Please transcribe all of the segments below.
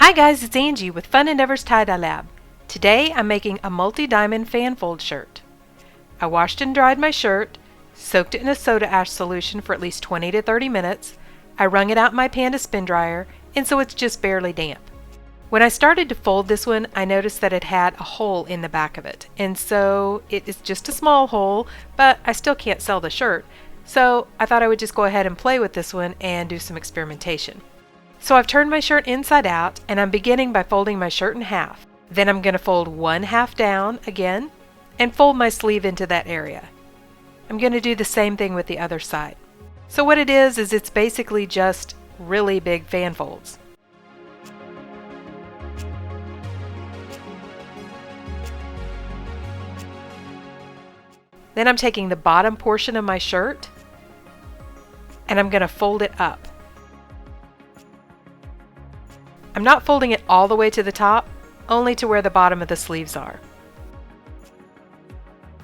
Hi guys, it's Angie with Fun Endeavors Tie-Dye Lab. Today I'm making a multi-diamond fan fold shirt. I washed and dried my shirt, soaked it in a soda ash solution for at least 20 to 30 minutes. I wrung it out in my Panda spin dryer, and so it's just barely damp. When I started to fold this one, I noticed that it had a hole in the back of it, and so it is just a small hole, but I still can't sell the shirt. So I thought I would just go ahead and play with this one and do some experimentation. So I've turned my shirt inside out, and I'm beginning by folding my shirt in half. Then I'm going to fold one half down again and fold my sleeve into that area. I'm going to do the same thing with the other side. So what it is it's basically just really big fan folds. Then I'm taking the bottom portion of my shirt and I'm going to fold it up. I'm not folding it all the way to the top, only to where the bottom of the sleeves are.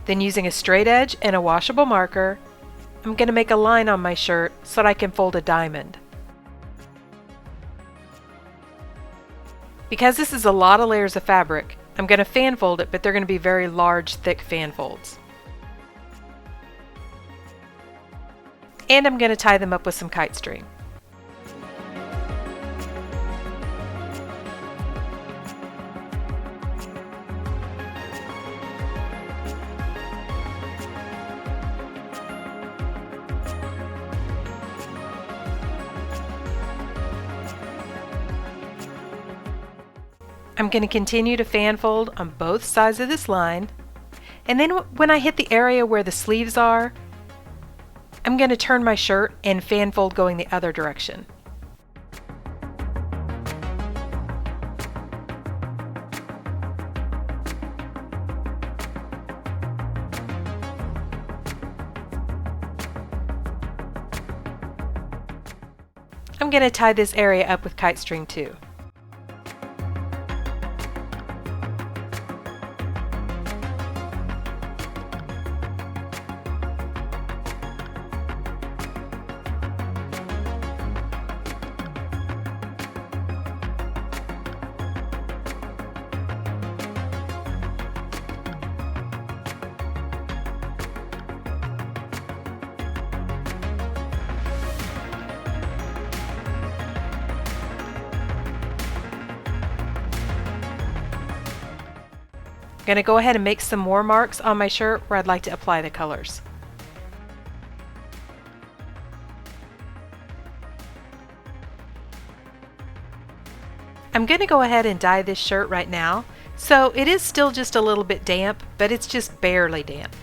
Then using a straight edge and a washable marker, I'm going to make a line on my shirt so that I can fold a diamond. Because this is a lot of layers of fabric, I'm going to fan fold it, but they're going to be very large, thick fan folds. And I'm going to tie them up with some kite string. I'm going to continue to fan fold on both sides of this line, and then when I hit the area where the sleeves are, I'm going to turn my shirt and fan fold going the other direction. I'm going to tie this area up with kite string too. I'm going to go ahead and make some more marks on my shirt where I'd like to apply the colors. I'm going to go ahead and dye this shirt right now, so it is still just a little bit damp, but it's just barely damp.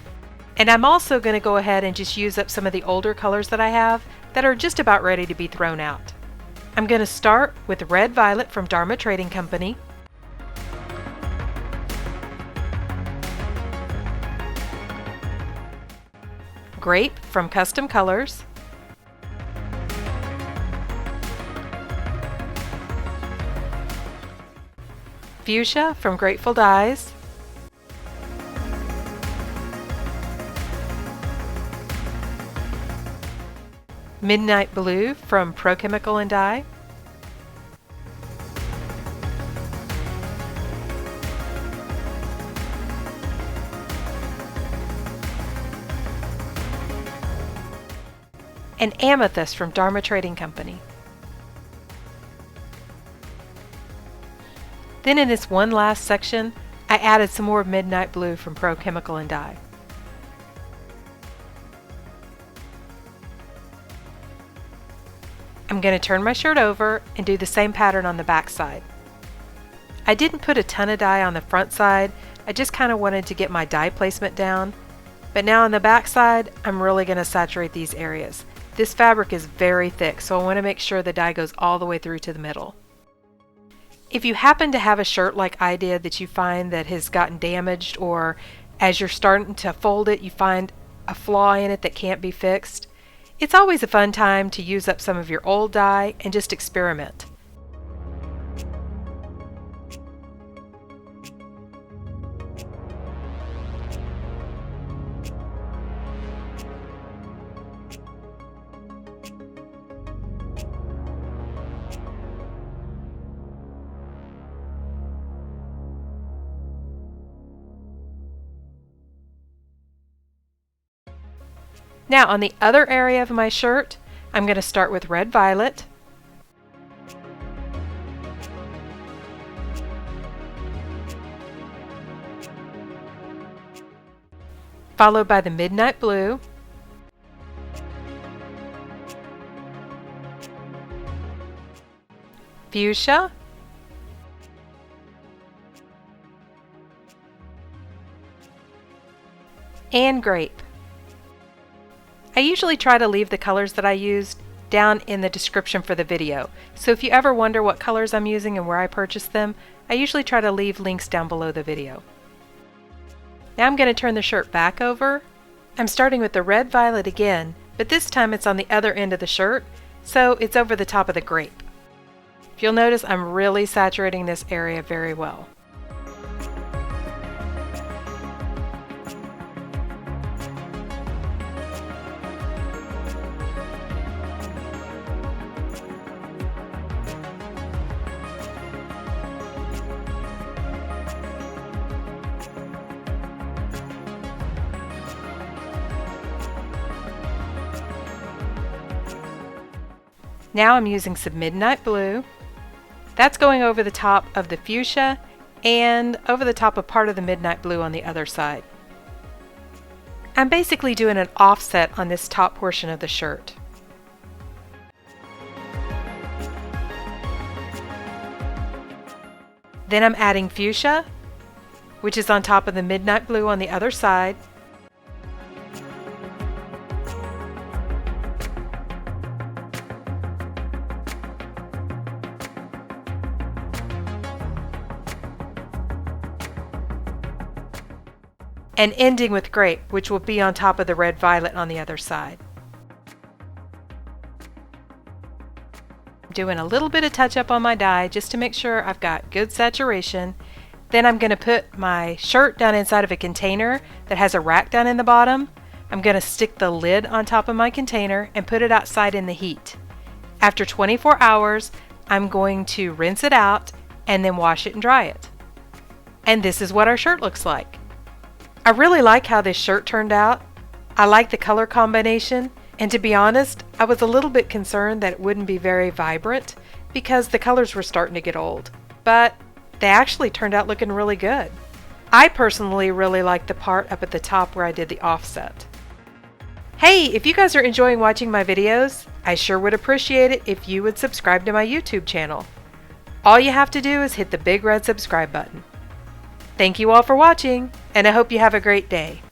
And I'm also going to go ahead and just use up some of the older colors that I have that are just about ready to be thrown out. I'm going to start with Red Violet from Dharma Trading Company, Grape from Custom Colors, Fuchsia from Grateful Dyes, Midnight Blue from Pro Chemical and Dye, and Amethyst from Dharma Trading Company. Then in this one last section, I added some more Midnight Blue from Pro Chemical and Dye. I'm going to turn my shirt over and do the same pattern on the back side. I didn't put a ton of dye on the front side, I just kind of wanted to get my dye placement down. But now on the back side, I'm really going to saturate these areas. This fabric is very thick, so I want to make sure the dye goes all the way through to the middle. If you happen to have a shirt like I did that you find that has gotten damaged, or as you're starting to fold it you find a flaw in it that can't be fixed, it's always a fun time to use up some of your old dye and just experiment. Now on the other area of my shirt, I'm going to start with red violet. Followed by the midnight blue. Fuchsia. And grape. I usually try to leave the colors that I used down in the description for the video, so if you ever wonder what colors I'm using and where I purchased them, I usually try to leave links down below the video. Now I'm going to turn the shirt back over. I'm starting with the red violet again, but this time it's on the other end of the shirt, so it's over the top of the grape. If you'll notice, I'm really saturating this area very well. Now I'm using some midnight blue. That's going over the top of the fuchsia and over the top of part of the midnight blue on the other side. I'm basically doing an offset on this top portion of the shirt. Then I'm adding fuchsia, which is on top of the midnight blue on the other side. And ending with grape, which will be on top of the red violet on the other side. I'm doing a little bit of touch up on my dye just to make sure I've got good saturation. Then I'm going to put my shirt down inside of a container that has a rack down in the bottom. I'm going to stick the lid on top of my container and put it outside in the heat. After 24 hours, I'm going to rinse it out and then wash it and dry it. And this is what our shirt looks like. I really like how this shirt turned out. I like the color combination, and to be honest, I was a little bit concerned that it wouldn't be very vibrant because the colors were starting to get old, but they actually turned out looking really good. I personally really like the part up at the top where I did the offset. Hey, if you guys are enjoying watching my videos, I sure would appreciate it if you would subscribe to my YouTube channel. All you have to do is hit the big red subscribe button. Thank you all for watching, and I hope you have a great day.